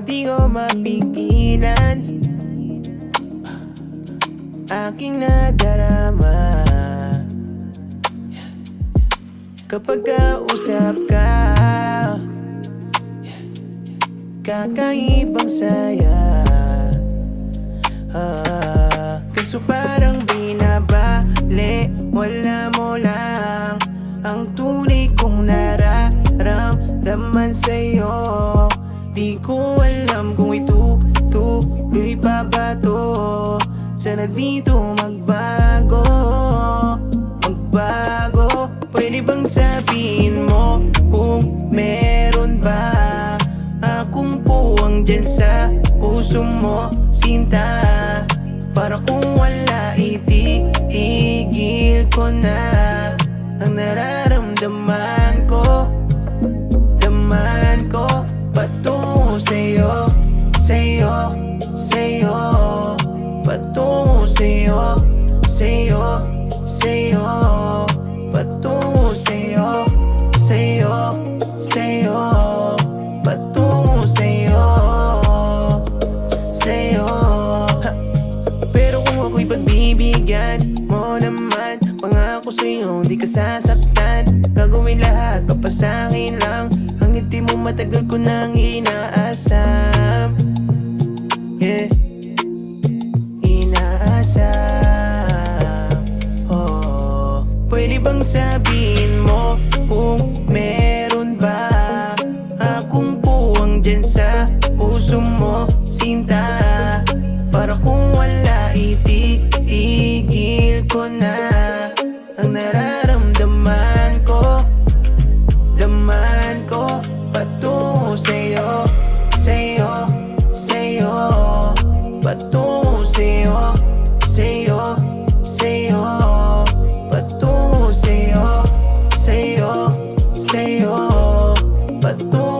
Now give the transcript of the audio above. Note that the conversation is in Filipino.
di ko mapigilan. Aking nadarama kapag kausap ka, kakaibang saya. Kaso parang binabali, wala mo lang ang tunay kong nararamdaman sa'yo. Di ko alam kung itutuloy pa ba to. Sana dito magbago. Pwede bang sabihin mo kung meron ba akong puwang dyan sa puso mo, sinta? Para kung wala, itigil ko na ang nararamdaman ko. Daman ko patungo sa'yo, sa'yo, sa'yo. Patungo sa'yo, sa'yo, sa'yo. Patungo sa'yo, sa'yo, sa'yo. Patungo sa'yo, sa'yo. Pero kung ako'y pagbibigyan mo naman, pangako sa'yo di ka sasaktan. Gagawin lahat, papasakin lang ang ngiti mo, matagal ko nang inaasam. Yeah, inaasam. Oh, pwede bang sabihin mo kung meron ba akong puwang dyan sa puso mo, sinta? Para kung wala, itigil ko na ang nararamdaman ko. Daman ko patungo sa'yo, sa'yo, sa'yo. Patungo sa'yo, sa'yo, sa'yo. Patungo sa'yo, sa'yo, sa'yo. Patungo